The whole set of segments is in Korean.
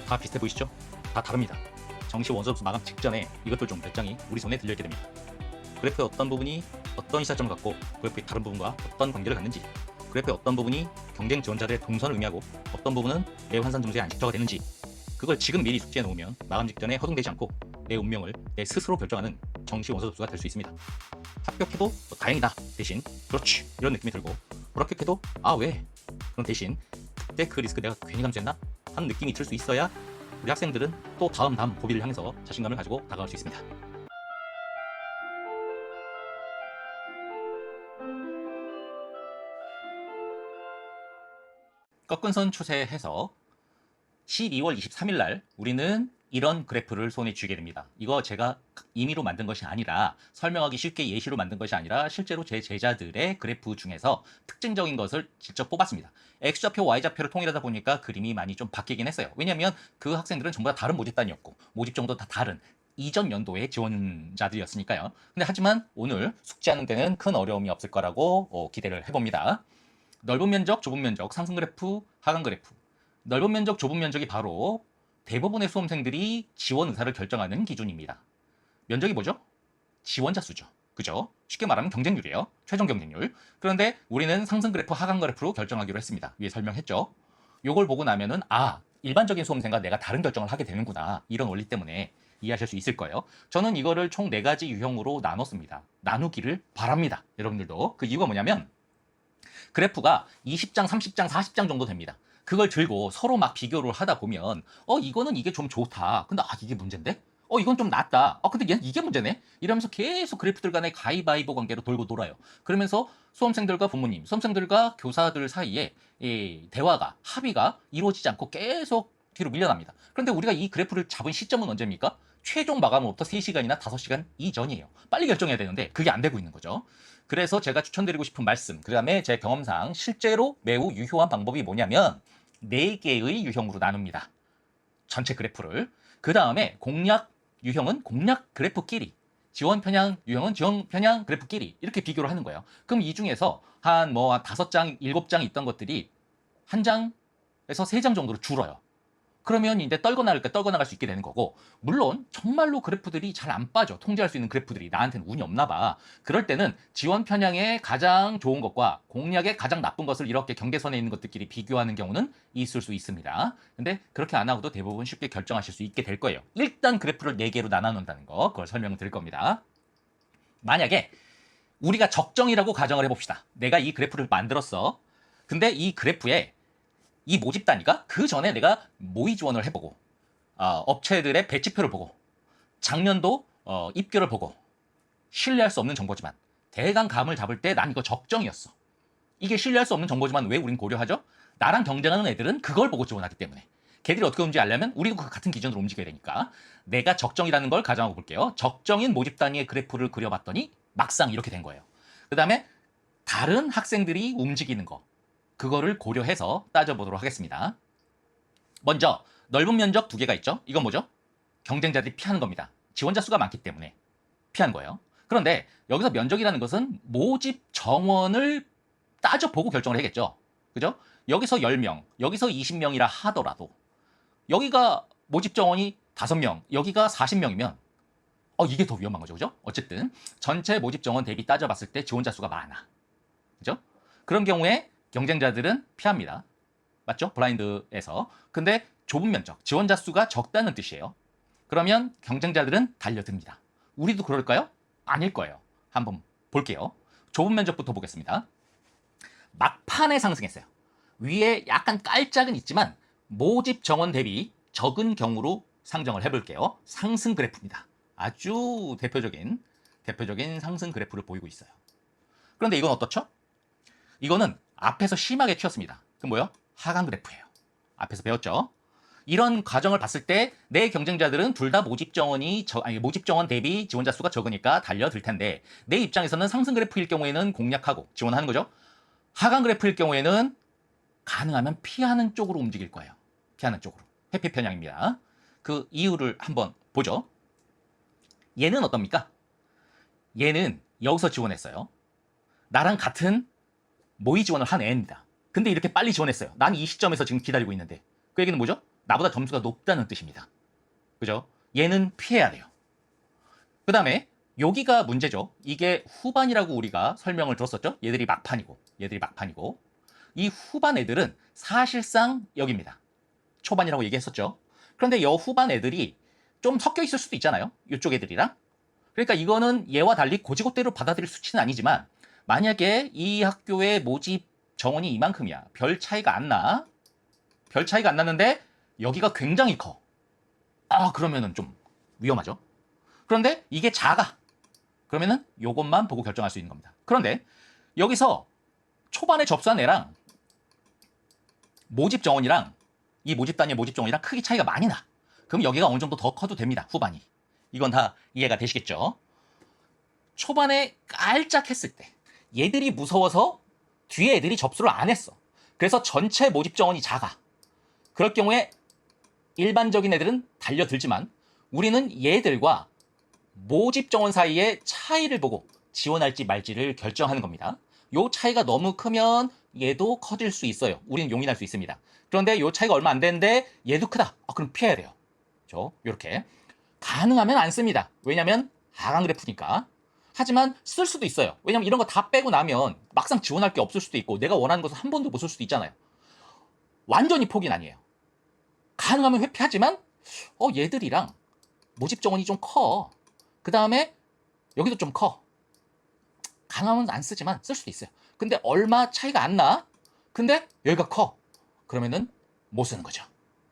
다 비슷해 보이시죠? 다 다릅니다. 정시 원서접수 마감 직전에 이것들 중 몇 장이 우리 손에 들려있게 됩니다. 그래프의 어떤 부분이 어떤 시사점을 갖고 그래프의 다른 부분과 어떤 관계를 갖는지, 그래프의 어떤 부분이 경쟁 지원자들의 동선을 의미하고 어떤 부분은 내 환산 점수의 안식처가 되는지, 그걸 지금 미리 숙지해 놓으면 마감 직전에 허둥대지 않고 내 운명을 내 스스로 결정하는 정시 원서 접수가 될 수 있습니다. 합격해도 다행이다 대신 그렇지 이런 느낌이 들고, 불합격해도 아 왜? 그럼 대신 그때 그 리스크 내가 괜히 감수했나? 하는 느낌이 들 수 있어야 우리 학생들은 또 다음 고비를 향해서 자신감을 가지고 다가갈 수 있습니다. 꺾은 선 추세해서 12월 23일 날 우리는 이런 그래프를 손에 쥐게 됩니다. 이거 제가 임의로 만든 것이 아니라, 설명하기 쉽게 예시로 만든 것이 아니라 실제로 제 제자들의 그래프 중에서 특징적인 것을 직접 뽑았습니다. X좌표, Y좌표를 통일하다 보니까 그림이 많이 좀 바뀌긴 했어요. 왜냐하면 그 학생들은 전부 다 다른 모집단이었고 모집정도 다 다른 이전 연도의 지원자들이었으니까요. 근데 하지만 오늘 숙지하는 데는 큰 어려움이 없을 거라고 기대를 해봅니다. 넓은 면적, 좁은 면적, 상승 그래프, 하강 그래프. 넓은 면적, 좁은 면적이 바로 대부분의 수험생들이 지원 의사를 결정하는 기준입니다. 면적이 뭐죠? 지원자 수죠. 그죠? 쉽게 말하면 경쟁률이에요. 최종 경쟁률. 그런데 우리는 상승 그래프, 하강 그래프로 결정하기로 했습니다. 위에 설명했죠. 요걸 보고 나면은 일반적인 수험생과 내가 다른 결정을 하게 되는구나. 이런 원리 때문에 이해하실 수 있을 거예요. 저는 이거를 총 4가지 유형으로 나눴습니다. 나누기를 바랍니다. 여러분들도. 그 이유가 뭐냐면 그래프가 20장, 30장, 40장 정도 됩니다. 그걸 들고 서로 막 비교를 하다 보면 이거는 이게 좀 좋다. 근데 이게 문제인데? 이건 좀 낫다. 근데 얘는 이게 문제네? 이러면서 계속 그래프들 간의 가위바위보 관계로 돌고 돌아요. 그러면서 수험생들과 부모님, 수험생들과 교사들 사이에 이 대화가, 합의가 이루어지지 않고 계속 뒤로 밀려납니다. 그런데 우리가 이 그래프를 잡은 시점은 언제입니까? 최종 마감으로부터 3시간이나 5시간 이전이에요. 빨리 결정해야 되는데 그게 안 되고 있는 거죠. 그래서 제가 추천드리고 싶은 말씀, 그 다음에 제 경험상 실제로 매우 유효한 방법이 뭐냐면 4개의 유형으로 나눕니다. 전체 그래프를. 그 다음에 공략 유형은 공략 그래프끼리, 지원 편향 유형은 지원 편향 그래프끼리 이렇게 비교를 하는 거예요. 그럼 이 중에서 한 5장, 7장 있던 것들이 1장에서 3장 정도로 줄어요. 그러면 이제 떨고 나갈 수 있게 되는 거고, 물론 정말로 그래프들이 잘 안 빠져, 통제할 수 있는 그래프들이 나한테는 운이 없나 봐. 그럴 때는 지원 편향의 가장 좋은 것과 공략의 가장 나쁜 것을 이렇게 경계선에 있는 것들끼리 비교하는 경우는 있을 수 있습니다. 근데 그렇게 안 하고도 대부분 쉽게 결정하실 수 있게 될 거예요. 일단 그래프를 4개로 나눠 놓는다는 거, 그걸 설명을 드릴 겁니다. 만약에 우리가 적정이라고 가정을 해봅시다. 내가 이 그래프를 만들었어. 근데 이 그래프에 이 모집 단위가 그 전에 내가 모의 지원을 해보고 업체들의 배치표를 보고 작년도 입결을 보고 신뢰할 수 없는 정보지만 대강 감을 잡을 때 난 이거 적정이었어. 이게 신뢰할 수 없는 정보지만 왜 우린 고려하죠? 나랑 경쟁하는 애들은 그걸 보고 지원하기 때문에. 걔들이 어떻게 움직이지 알려면 우리도 그 같은 기준으로 움직여야 되니까 내가 적정이라는 걸 가정하고 볼게요. 적정인 모집 단위의 그래프를 그려봤더니 막상 이렇게 된 거예요. 그 다음에 다른 학생들이 움직이는 거, 그거를 고려해서 따져보도록 하겠습니다. 먼저 넓은 면적 2개가 있죠. 이건 뭐죠? 경쟁자들이 피하는 겁니다. 지원자 수가 많기 때문에 피하는 거예요. 그런데 여기서 면적이라는 것은 모집 정원을 따져보고 결정을 해야겠죠. 그죠? 여기서 10명, 여기서 20명이라 하더라도 여기가 모집 정원이 5명, 여기가 40명이면 이게 더 위험한 거죠. 그죠? 어쨌든 전체 모집 정원 대비 따져봤을 때 지원자 수가 많아. 그죠? 그런 경우에 경쟁자들은 피합니다. 맞죠? 블라인드에서. 근데 좁은 면적, 지원자 수가 적다는 뜻이에요. 그러면 경쟁자들은 달려듭니다. 우리도 그럴까요? 아닐 거예요. 한번 볼게요. 좁은 면적부터 보겠습니다. 막판에 상승했어요. 위에 약간 깔짝은 있지만 모집 정원 대비 적은 경우로 상정을 해볼게요. 상승 그래프입니다. 아주 대표적인 상승 그래프를 보이고 있어요. 그런데 이건 어떻죠? 이거는 앞에서 심하게 튀었습니다. 그럼 뭐예요? 하강 그래프예요. 앞에서 배웠죠? 이런 과정을 봤을 때 내 경쟁자들은 둘 다 모집 정원 대비 지원자 수가 적으니까 달려들 텐데, 내 입장에서는 상승 그래프일 경우에는 공략하고 지원하는 거죠. 하강 그래프일 경우에는 가능하면 피하는 쪽으로 움직일 거예요. 피하는 쪽으로. 회피 편향입니다. 그 이유를 한번 보죠. 얘는 어떻습니까? 얘는 여기서 지원했어요. 나랑 같은 모의 지원을 한 애입니다. 근데 이렇게 빨리 지원했어요. 난 이 시점에서 지금 기다리고 있는데. 그 얘기는 뭐죠? 나보다 점수가 높다는 뜻입니다. 그죠? 얘는 피해야 돼요. 그 다음에 여기가 문제죠. 이게 후반이라고 우리가 설명을 들었었죠. 얘들이 막판이고 이 후반 애들은 사실상 여기입니다. 초반이라고 얘기했었죠. 그런데 여 후반 애들이 좀 섞여 있을 수도 있잖아요. 이쪽 애들이랑. 그러니까 이거는 얘와 달리 고지고대로 받아들일 수치는 아니지만 만약에 이 학교의 모집 정원이 이만큼이야. 별 차이가 안 나. 별 차이가 안 났는데 여기가 굉장히 커. 그러면은 좀 위험하죠. 그런데 이게 작아. 그러면은 요것만 보고 결정할 수 있는 겁니다. 그런데 여기서 초반에 접수한 애랑 모집 정원이랑 이 모집 단위의 모집 정원이랑 크기 차이가 많이 나. 그럼 여기가 어느 정도 더 커도 됩니다. 후반이. 이건 다 이해가 되시겠죠? 초반에 깔짝 했을 때 얘들이 무서워서 뒤에 애들이 접수를 안 했어. 그래서 전체 모집 정원이 작아. 그럴 경우에 일반적인 애들은 달려들지만 우리는 얘들과 모집 정원 사이의 차이를 보고 지원할지 말지를 결정하는 겁니다. 요 차이가 너무 크면 얘도 커질 수 있어요. 우리는 용인할 수 있습니다. 그런데 요 차이가 얼마 안 되는데 얘도 크다. 그럼 피해야 돼요. 그렇죠? 이렇게 가능하면 안 씁니다. 왜냐면 하강 그래프니까. 하지만 쓸 수도 있어요. 왜냐면 이런 거 다 빼고 나면 막상 지원할 게 없을 수도 있고 내가 원하는 것을 한 번도 못 쓸 수도 있잖아요. 완전히 포기는 아니에요. 가능하면 회피하지만 얘들이랑 모집 정원이 좀 커. 그 다음에 여기도 좀 커. 가능하면 안 쓰지만 쓸 수도 있어요. 근데 얼마 차이가 안 나. 근데 여기가 커. 그러면은 못 쓰는 거죠.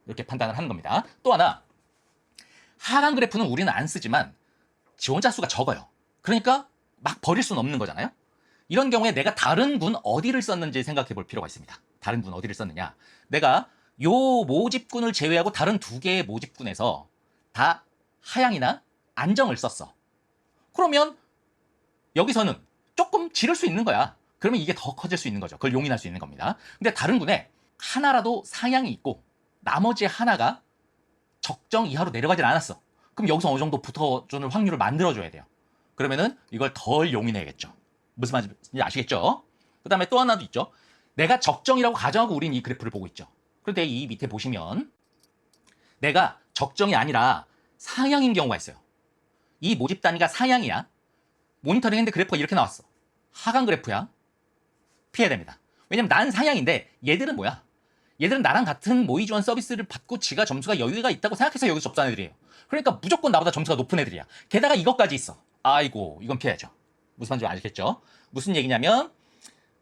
이렇게 판단을 하는 겁니다. 또 하나, 하강 그래프는 우리는 안 쓰지만 지원자 수가 적어요. 그러니까 막 버릴 수는 없는 거잖아요. 이런 경우에 내가 다른 군 어디를 썼는지 생각해 볼 필요가 있습니다. 다른 군 어디를 썼느냐. 내가 요 모집군을 제외하고 다른 두 개의 모집군에서 다 하향이나 안정을 썼어. 그러면 여기서는 조금 지를 수 있는 거야. 그러면 이게 더 커질 수 있는 거죠. 그걸 용인할 수 있는 겁니다. 근데 다른 군에 하나라도 상향이 있고 나머지 하나가 적정 이하로 내려가질 않았어. 그럼 여기서 어느 정도 붙어주는 확률을 만들어줘야 돼요. 그러면은 이걸 덜 용인해야겠죠. 무슨 말인지 아시겠죠? 그 다음에 또 하나도 있죠. 내가 적정이라고 가정하고 우린 이 그래프를 보고 있죠. 그런데 이 밑에 보시면 내가 적정이 아니라 상향인 경우가 있어요. 이 모집 단위가 상향이야. 모니터링 했는데 그래프가 이렇게 나왔어. 하강 그래프야. 피해야 됩니다. 왜냐면 난 상향인데 얘들은 뭐야? 얘들은 나랑 같은 모의 지원 서비스를 받고 지가 점수가 여유가 있다고 생각해서 여기서 접수한 애들이에요. 그러니까 무조건 나보다 점수가 높은 애들이야. 게다가 이것까지 있어. 아이고, 이건 피해야죠. 무슨 말인지 아시겠죠? 무슨 얘기냐면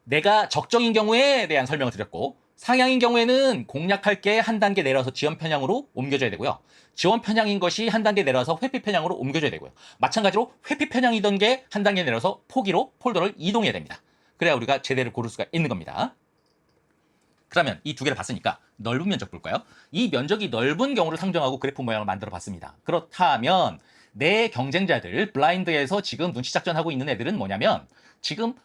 내가 적정인 경우에 대한 설명을 드렸고 상향인 경우에는 공략할 게 한 단계 내려서 지원 편향으로 옮겨줘야 되고요. 지원 편향인 것이 한 단계 내려서 회피 편향으로 옮겨줘야 되고요. 마찬가지로 회피 편향이던 게 한 단계 내려서 포기로 폴더를 이동해야 됩니다. 그래야 우리가 제대로 고를 수가 있는 겁니다. 그러면 이 두 개를 봤으니까 넓은 면적 볼까요? 이 면적이 넓은 경우를 상정하고 그래프 모양을 만들어 봤습니다. 그렇다면 내 경쟁자들 블라인드에서 지금 눈치 작전하고 있는 애들은 뭐냐면 지금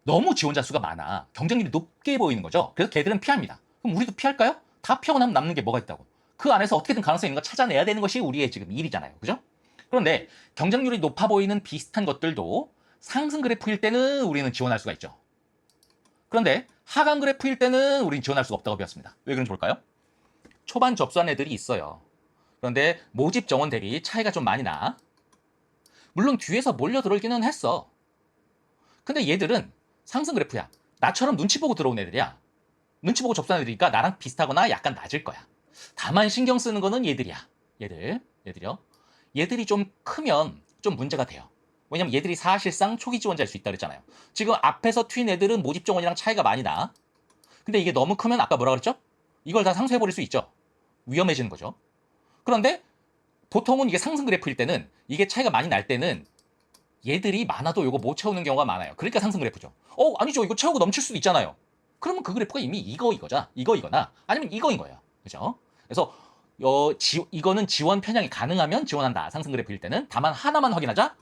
너무 지원자 수가 많아. 경쟁률이 높게 보이는 거죠. 그래서 걔들은 피합니다. 그럼 우리도 피할까요? 다 피하고 나면 남는 게 뭐가 있다고. 그 안에서 어떻게든 가능성이 있는 거 찾아내야 되는 것이 우리의 지금 일이잖아요. 그죠? 그런데 경쟁률이 높아 보이는 비슷한 것들도 상승 그래프일 때는 우리는 지원할 수가 있죠. 그런데 하강 그래프일 때는 우리는 지원할 수가 없다고 배웠습니다. 왜 그런지 볼까요? 초반 접수한 애들이 있어요. 그런데 모집 정원 대비 차이가 좀 많이 나. 물론 뒤에서 몰려 들어오기는 했어. 근데 얘들은 상승 그래프야. 나처럼 눈치 보고 들어온 애들이야. 눈치 보고 접수한 애들이니까 나랑 비슷하거나 약간 낮을 거야. 다만 신경 쓰는 거는 얘들이야. 얘들이요. 얘들이 좀 크면 좀 문제가 돼요. 왜냐면 얘들이 사실상 초기 지원자일 수 있다 그랬잖아요. 지금 앞에서 튄 애들은 모집 정원이랑 차이가 많이 나. 근데 이게 너무 크면 아까 뭐라 그랬죠? 이걸 다 상쇄해버릴 수 있죠. 위험해지는 거죠. 그런데 보통은 이게 상승 그래프일 때는 이게 차이가 많이 날 때는 얘들이 많아도 이거 못 채우는 경우가 많아요. 그러니까 상승 그래프죠. 아니죠. 이거 채우고 넘칠 수도 있잖아요. 그러면 그 그래프가 이미 이거거나 아니면 이거인 거예요. 그죠? 그래서 이거는 지원 편향이 가능하면 지원한다. 상승 그래프일 때는. 다만 하나만 확인하자.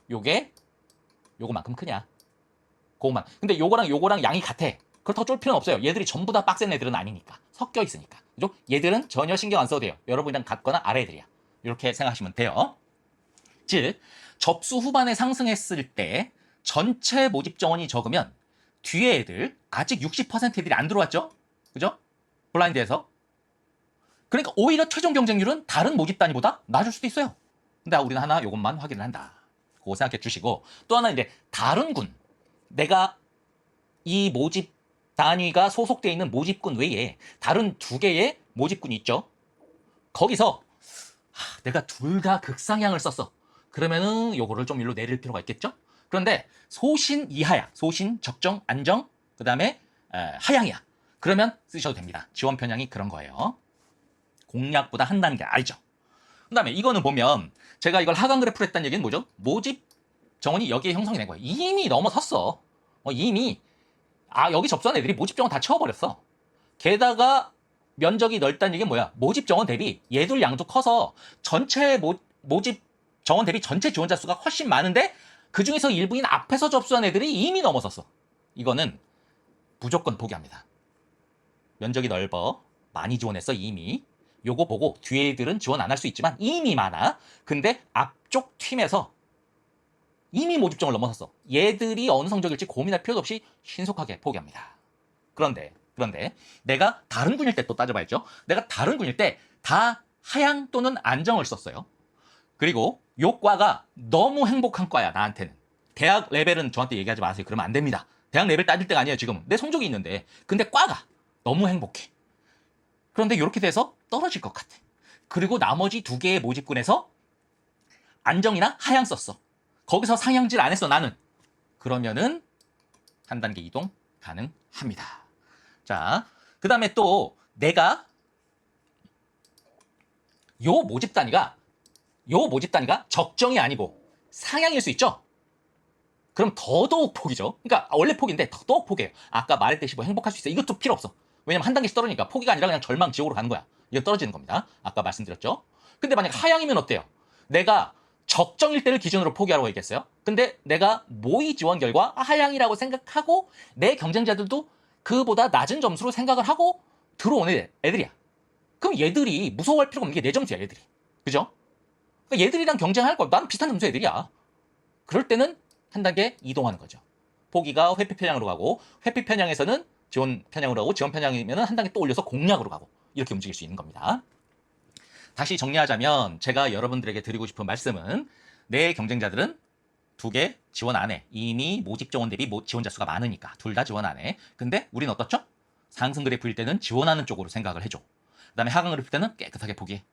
요거만큼 크냐. 그거만. 근데 요거랑 양이 같아. 그렇다고 쫄 필요는 없어요. 얘들이 전부 다 빡센 애들은 아니니까. 섞여 있으니까. 그죠? 얘들은 전혀 신경 안 써도 돼요. 여러분이랑 같거나 아래 애들이야. 이렇게 생각하시면 돼요. 즉, 접수 후반에 상승했을 때 전체 모집 정원이 적으면 뒤에 애들, 아직 60% 애들이 안 들어왔죠? 그죠? 블라인드에서. 그러니까 오히려 최종 경쟁률은 다른 모집 단위보다 낮을 수도 있어요. 근데 우리는 하나 요것만 확인을 한다. 그거 생각해 주시고, 또 하나 이제 다른 군, 내가 이 모집 단위가 소속되어 있는 모집군 외에 다른 두 개의 모집군이 있죠. 거기서 내가 둘 다 극상향을 썼어. 그러면은 요거를 좀 일로 내릴 필요가 있겠죠. 그런데 소신 이하야. 소신, 적정, 안정, 그 다음에 하향이야. 그러면 쓰셔도 됩니다. 지원 편향이 그런 거예요. 공략보다 한 단계 알죠. 그 다음에 이거는 보면 제가 이걸 하강 그래프로 했다는 얘기는 뭐죠? 모집 정원이 여기에 형성이 된 거예요. 이미 넘어섰어. 이미 여기 접수한 애들이 모집 정원 다 채워버렸어. 게다가 면적이 넓다는 얘기는 뭐야? 모집 정원 대비 얘들 양도 커서 전체 모집 정원 대비 전체 지원자 수가 훨씬 많은데 그 중에서 일부인 앞에서 접수한 애들이 이미 넘어섰어. 이거는 무조건 포기합니다. 면적이 넓어. 많이 지원했어 이미. 요거 보고 뒤에 애들은 지원 안 할 수 있지만 이미 많아. 근데 앞쪽 팀에서 이미 모집정을 넘어섰어. 얘들이 어느 성적일지 고민할 필요도 없이 신속하게 포기합니다. 그런데 내가 다른 군일 때 또 따져봐야죠. 내가 다른 군일 때 다 하향 또는 안정을 썼어요. 그리고 요 과가 너무 행복한 과야 나한테는. 대학 레벨은 저한테 얘기하지 마세요. 그러면 안 됩니다. 대학 레벨 따질 때가 아니에요 지금. 내 성적이 있는데. 근데 과가 너무 행복해. 그런데 이렇게 돼서 떨어질 것 같아. 그리고 나머지 두 개의 모집군에서 안정이나 하향 썼어. 거기서 상향질 안 했어 나는. 그러면은 한 단계 이동 가능합니다. 자, 그 다음에 또 내가 요 모집 단위가 적정이 아니고 상향일 수 있죠? 그럼 더더욱 포기죠. 그러니까 원래 포기인데 더더욱 포기해요. 아까 말했듯이 뭐 행복할 수 있어. 이것도 필요 없어. 왜냐면 한 단계씩 떨어지니까 포기가 아니라 그냥 절망 지옥으로 가는 거야. 이거 떨어지는 겁니다. 아까 말씀드렸죠. 근데 만약 하향이면 어때요? 내가 적정일 때를 기준으로 포기하라고 얘기했어요. 근데 내가 모의 지원 결과 하향이라고 생각하고 내 경쟁자들도 그보다 낮은 점수로 생각을 하고 들어오는 애들이야. 그럼 얘들이 무서워할 필요가 없는 게 내 점수야, 얘들이. 그죠? 그러니까 얘들이랑 경쟁할 거, 난 비슷한 점수 애들이야. 그럴 때는 한 단계 이동하는 거죠. 포기가 회피 편향으로 가고, 회피 편향에서는 지원 편향으로 가고, 지원 편향이면 한 단계 또 올려서 공략으로 가고, 이렇게 움직일 수 있는 겁니다. 다시 정리하자면 제가 여러분들에게 드리고 싶은 말씀은 내 경쟁자들은 두 개 지원 안 해. 이미 모집 정원 대비 지원자 수가 많으니까 둘 다 지원 안 해. 근데 우리는 어떻죠? 상승 그래프일 때는 지원하는 쪽으로 생각을 해줘. 그 다음에 하강 그래프일 때는 깨끗하게 포기해.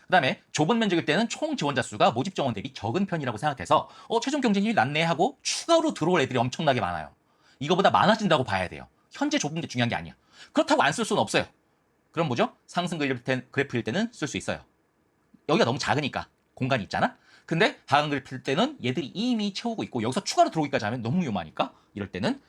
그 다음에 좁은 면적일 때는 총 지원자 수가 모집 정원 대비 적은 편이라고 생각해서 최종 경쟁률이 낮네 하고 추가로 들어올 애들이 엄청나게 많아요. 이거보다 많아진다고 봐야 돼요. 현재 좁은 게 중요한 게 아니야. 그렇다고 안 쓸 수는 없어요. 그럼 뭐죠? 상승 그래프일 때는 쓸 수 있어요. 여기가 너무 작으니까 공간이 있잖아. 근데 하강 그래프일 때는 얘들이 이미 채우고 있고 여기서 추가로 들어오기까지 하면 너무 위험하니까 이럴 때는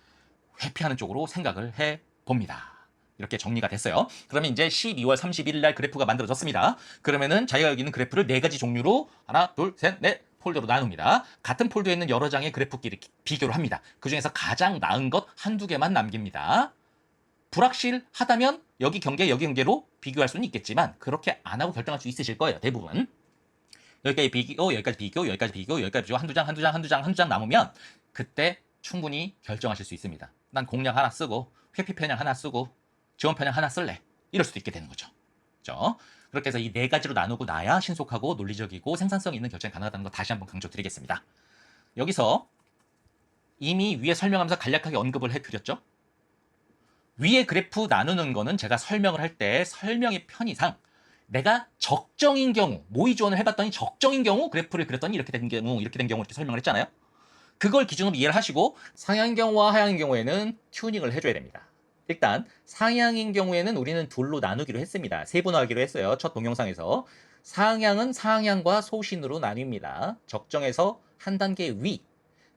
회피하는 쪽으로 생각을 해봅니다. 이렇게 정리가 됐어요. 그러면 이제 12월 31일 날 그래프가 만들어졌습니다. 그러면은 자기가 여기 있는 그래프를 4가지 종류로 하나, 둘, 셋, 넷 폴더로 나눕니다. 같은 폴더에 있는 여러 장의 그래프끼리 비교를 합니다. 그 중에서 가장 나은 것 한두 개만 남깁니다. 불확실하다면 여기 경계로 비교할 수는 있겠지만 그렇게 안 하고 결정할 수 있으실 거예요. 대부분. 여기까지 비교, 여기까지 비교, 여기까지 비교, 여기까지 비교, 한두 장 남으면 그때 충분히 결정하실 수 있습니다. 난 공략 하나 쓰고 회피 편향 하나 쓰고 지원 편향 하나 쓸래. 이럴 수도 있게 되는 거죠. 그렇죠? 그렇게 해서 이 4가지로 나누고 나야 신속하고 논리적이고 생산성 있는 결정이 가능하다는 거 다시 한번 강조드리겠습니다. 여기서 이미 위에 설명하면서 간략하게 언급을 해드렸죠. 위에 그래프 나누는 거는 제가 설명을 할 때 설명의 편의상 내가 적정인 경우, 모의 지원을 해봤더니 적정인 경우 그래프를 그렸더니 이렇게 된 경우, 이렇게 설명을 했잖아요. 그걸 기준으로 이해를 하시고 상향인 경우와 하향인 경우에는 튜닝을 해줘야 됩니다. 일단 상향인 경우에는 우리는 둘로 나누기로 했습니다. 세분화하기로 했어요. 첫 동영상에서. 상향은 상향과 소신으로 나뉩니다. 적정에서 한 단계 위.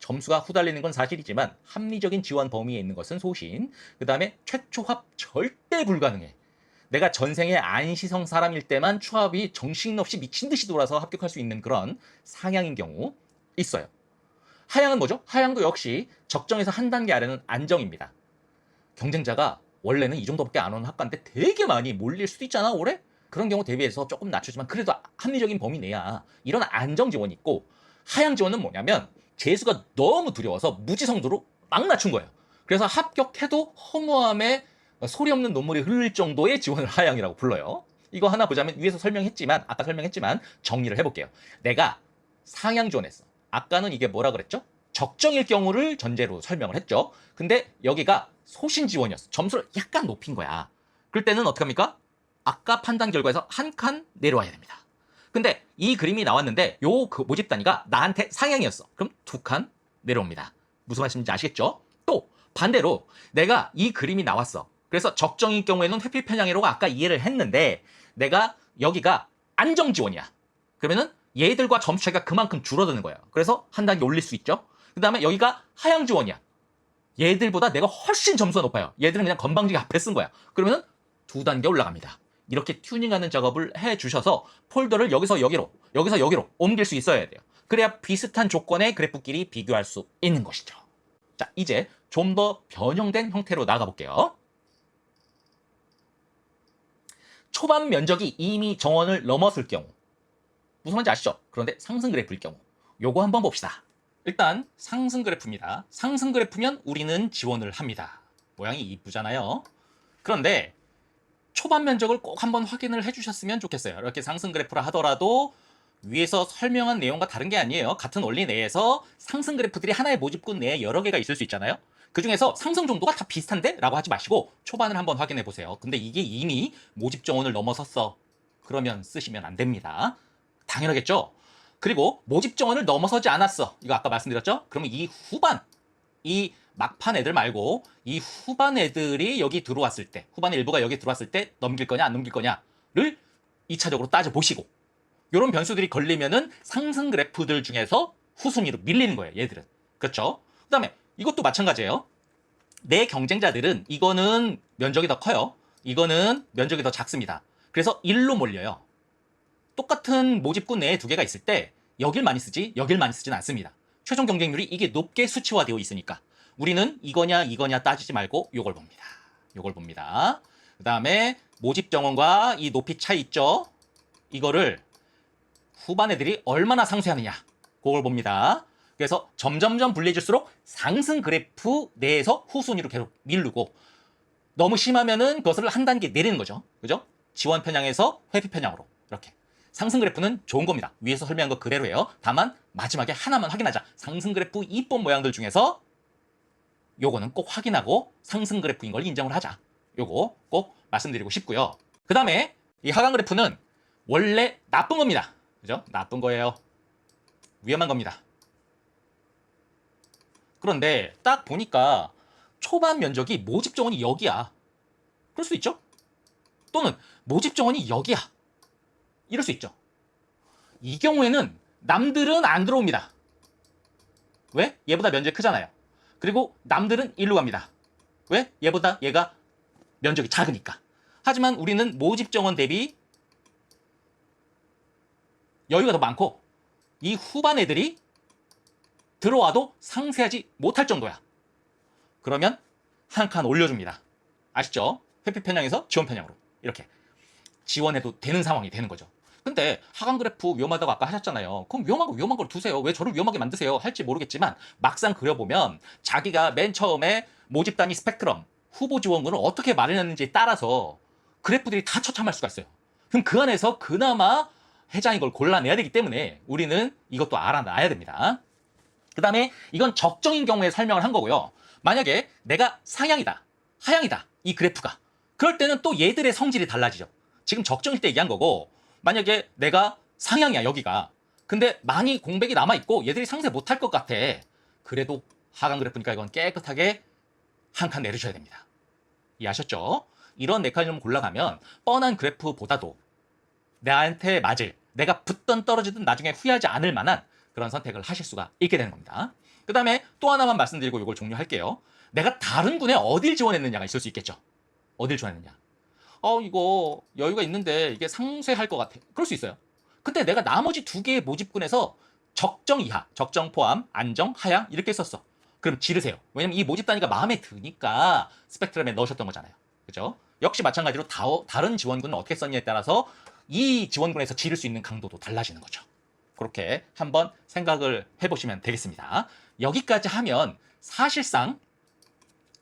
점수가 후달리는 건 사실이지만 합리적인 지원 범위에 있는 것은 소신. 그 다음에 최초 합 절대 불가능해. 내가 전생에 안시성 사람일 때만 추합이 정신없이 미친 듯이 돌아서 합격할 수 있는 그런 상향인 경우 있어요. 하향은 뭐죠? 하향도 역시 적정에서 한 단계 아래는 안정입니다. 경쟁자가 원래는 이 정도밖에 안 오는 학과인데 되게 많이 몰릴 수도 있잖아 올해? 그런 경우 대비해서 조금 낮추지만 그래도 합리적인 범위 내야 이런 안정 지원이 있고, 하향 지원은 뭐냐면 재수가 너무 두려워서 무지성도로 막 낮춘 거예요. 그래서 합격해도 허무함에 소리 없는 눈물이 흐를 정도의 지원을 하향이라고 불러요. 이거 하나 보자면 위에서 설명했지만 아까 설명했지만 정리를 해볼게요. 내가 상향 지원했어. 아까는 이게 뭐라 그랬죠? 적정일 경우를 전제로 설명을 했죠. 근데 여기가 소신 지원이었어. 점수를 약간 높인 거야. 그럴 때는 어떻게 합니까? 아까 판단 결과에서 한 칸 내려와야 됩니다. 근데 이 그림이 나왔는데 요 그 모집 단위가 나한테 상향이었어. 그럼 2칸 내려옵니다. 무슨 말씀인지 아시겠죠? 또 반대로 내가 이 그림이 나왔어. 그래서 적정일 경우에는 회피 편향이라고 아까 이해를 했는데 내가 여기가 안정 지원이야. 그러면은 얘들과 점수 차이가 그만큼 줄어드는 거예요. 그래서 한 단계 올릴 수 있죠. 그 다음에 여기가 하향 지원이야. 얘들보다 내가 훨씬 점수가 높아요. 얘들은 그냥 건방지게 앞에 쓴 거야. 그러면은 2단계 올라갑니다. 이렇게 튜닝하는 작업을 해주셔서 폴더를 여기서 여기로, 여기서 여기로 옮길 수 있어야 돼요. 그래야 비슷한 조건의 그래프끼리 비교할 수 있는 것이죠. 자, 이제 좀 더 변형된 형태로 나가볼게요. 초반 면적이 이미 정원을 넘었을 경우 무슨 말인지 아시죠? 그런데 상승 그래프일 경우 요거 한번 봅시다. 일단 상승 그래프입니다. 상승 그래프면 우리는 지원을 합니다. 모양이 이쁘잖아요. 그런데 초반 면적을 꼭 한번 확인을 해주셨으면 좋겠어요. 이렇게 상승 그래프라 하더라도 위에서 설명한 내용과 다른 게 아니에요. 같은 원리 내에서 상승 그래프들이 하나의 모집군 내에 여러 개가 있을 수 있잖아요. 그 중에서 상승 정도가 다 비슷한데? 라고 하지 마시고 초반을 한번 확인해 보세요. 근데 이게 이미 모집 정원을 넘어섰어. 그러면 쓰시면 안 됩니다. 당연하겠죠? 그리고 모집 정원을 넘어서지 않았어. 이거 아까 말씀드렸죠? 그러면 이 후반, 이 막판 애들 말고 이 후반 애들이 여기 들어왔을 때, 후반의 일부가 여기 들어왔을 때 넘길 거냐 안 넘길 거냐를 2차적으로 따져보시고 이런 변수들이 걸리면은 상승 그래프들 중에서 후순위로 밀리는 거예요. 얘들은. 그렇죠? 그 다음에 이것도 마찬가지예요. 내 경쟁자들은 이거는 면적이 더 커요. 이거는 면적이 더 작습니다. 그래서 1로 몰려요. 똑같은 모집군 내에 두 개가 있을 때 여길 많이 쓰지 여길 많이 쓰진 않습니다. 최종 경쟁률이 이게 높게 수치화되어 있으니까 우리는 이거냐 이거냐 따지지 말고 요걸 봅니다. 요걸 봅니다. 그 다음에 모집 정원과 이 높이 차이 있죠? 이거를 후반 애들이 얼마나 상쇄하느냐 그걸 봅니다. 그래서 점점점 불리해질수록 상승 그래프 내에서 후순위로 계속 미루고 너무 심하면은 그것을 한 단계 내리는 거죠. 그죠? 지원 편향에서 회피 편향으로 이렇게. 상승 그래프는 좋은 겁니다. 위에서 설명한 거 그대로예요. 다만 마지막에 하나만 확인하자. 상승 그래프 이쁜 모양들 중에서 요거는 꼭 확인하고 상승 그래프인 걸 인정을 하자. 요거 꼭 말씀드리고 싶고요. 그 다음에 이 하강 그래프는 원래 나쁜 겁니다. 그죠? 나쁜 거예요. 위험한 겁니다. 그런데 딱 보니까 초반 면적이 모집 정원이 여기야. 그럴 수 있죠? 또는 모집 정원이 여기야. 이럴 수 있죠. 이 경우에는 남들은 안 들어옵니다. 왜? 얘보다 면적이 크잖아요. 그리고 남들은 일로 갑니다. 왜? 얘보다 얘가 면적이 작으니까. 하지만 우리는 모집 정원 대비 여유가 더 많고 이 후반 애들이 들어와도 상쇄하지 못할 정도야. 그러면 한 칸 올려줍니다. 아시죠? 회피 편향에서 지원 편향으로 이렇게 지원해도 되는 상황이 되는 거죠. 근데 하강 그래프 위험하다고 아까 하셨잖아요. 그럼 위험한 걸 두세요. 왜 저를 위험하게 만드세요? 할지 모르겠지만 막상 그려보면 자기가 맨 처음에 모집 단위 스펙트럼 후보 지원군을 어떻게 마련했는지에 따라서 그래프들이 다 처참할 수가 있어요. 그럼 그 안에서 그나마 해장인 걸 골라내야 되기 때문에 우리는 이것도 알아놔야 됩니다. 그 다음에 이건 적정인 경우에 설명을 한 거고요. 만약에 내가 상향이다, 하향이다, 이 그래프가. 그럴 때는 또 얘들의 성질이 달라지죠. 지금 적정일 때 얘기한 거고, 만약에 내가 상향이야, 여기가. 근데 많이 공백이 남아있고 얘들이 상쇄 못할 것 같아. 그래도 하강 그래프니까 이건 깨끗하게 한 칸 내려줘야 됩니다. 이해하셨죠? 이런 메커니즘을 골라가면 뻔한 그래프보다도 나한테 맞을, 내가 붙던 떨어지든 나중에 후회하지 않을 만한 그런 선택을 하실 수가 있게 되는 겁니다. 그 다음에 또 하나만 말씀드리고 이걸 종료할게요. 내가 다른 군에 어딜 지원했느냐가 있을 수 있겠죠. 어딜 지원했느냐. 이거 여유가 있는데 이게 상쇄할 것 같아. 그럴 수 있어요. 근데 내가 나머지 두 개의 모집군에서 적정 이하, 적정 포함, 안정, 하향 이렇게 썼어. 그럼 지르세요. 왜냐면 이 모집 단위가 마음에 드니까 스펙트럼에 넣으셨던 거잖아요. 그죠? 역시 마찬가지로 다른 지원군은 어떻게 썼냐에 따라서 이 지원군에서 지를 수 있는 강도도 달라지는 거죠. 그렇게 한번 생각을 해보시면 되겠습니다. 여기까지 하면 사실상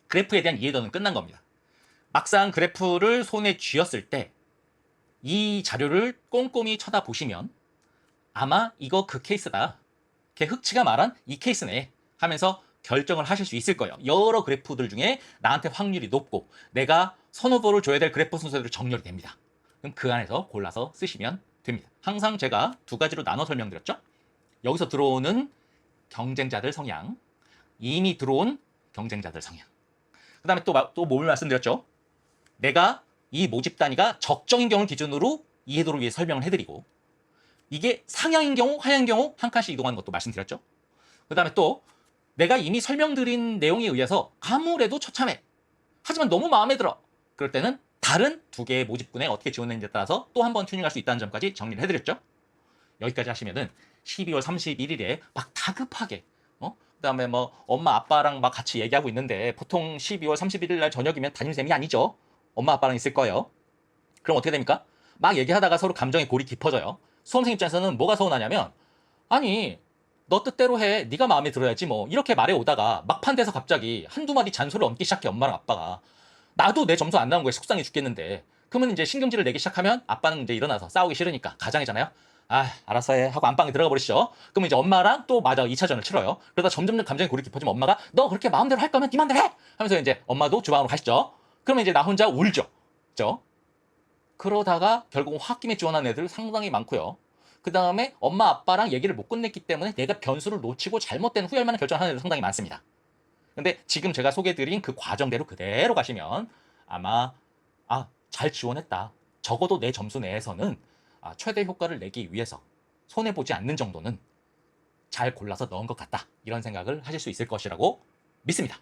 그래프에 대한 이해도는 끝난 겁니다. 막상 그래프를 손에 쥐었을 때 이 자료를 꼼꼼히 쳐다보시면 아마 이거 그 케이스다. 걔 흑치가 말한 이 케이스네 하면서 결정을 하실 수 있을 거예요. 여러 그래프들 중에 나한테 확률이 높고 내가 선호도를 줘야 될 그래프 순서대로 정렬이 됩니다. 그럼 그 안에서 골라서 쓰시면 됩니다. 항상 제가 두 가지로 나눠 설명드렸죠. 여기서 들어오는 경쟁자들 성향, 이미 들어온 경쟁자들 성향. 그 다음에 또 뭘 말씀드렸죠? 내가 이 모집 단위가 적정인 경우를 기준으로 이해도를 위해 설명을 해드리고, 이게 상향인 경우, 하향인 경우 한 칸씩 이동하는 것도 말씀드렸죠. 그 다음에 또 내가 이미 설명드린 내용에 의해서 아무래도 처참해. 하지만 너무 마음에 들어. 그럴 때는 다른 두 개의 모집군에 어떻게 지원했는지에 따라서 또 한 번 튜닝할 수 있다는 점까지 정리를 해드렸죠. 여기까지 하시면은 12월 31일에 막 다급하게 그다음에 뭐 엄마 아빠랑 막 같이 얘기하고 있는데, 보통 12월 31일 날 저녁이면 담임쌤이 아니죠. 엄마 아빠랑 있을 거예요. 그럼 어떻게 됩니까? 막 얘기하다가 서로 감정의 골이 깊어져요. 수험생 입장에서는 뭐가 서운하냐면, 아니 너 뜻대로 해, 네가 마음에 들어야지 뭐, 이렇게 말해 오다가 막판 돼서 갑자기 한두 마디 잔소리를 얹기 시작해. 엄마랑 아빠가 나도 내 점수 안 나온 거에 속상해 죽겠는데, 그러면 이제 신경질을 내기 시작하면 아빠는 이제 일어나서 싸우기 싫으니까 가장이잖아요. 아, 알았어 해 하고 안방에 들어가 버리시죠. 그러면 이제 엄마랑 또 마저 2차전을 치러요. 그러다 점점 감정이 골이 깊어지면 엄마가 너 그렇게 마음대로 할 거면 네 마음대로 해 하면서 이제 엄마도 주방으로 가시죠. 그러면 이제 나 혼자 울죠. 그죠? 그러다가 결국 홧김에 지원한 애들 상당히 많고요. 그 다음에 엄마 아빠랑 얘기를 못 끝냈기 때문에 내가 변수를 놓치고 잘못된 후회할 만한 결정을 하는 애들 상당히 많습니다. 근데 지금 제가 소개해드린 그 과정대로 그대로 가시면 아마 잘 지원했다. 적어도 내 점수 내에서는 최대 효과를 내기 위해서 손해보지 않는 정도는 잘 골라서 넣은 것 같다. 이런 생각을 하실 수 있을 것이라고 믿습니다.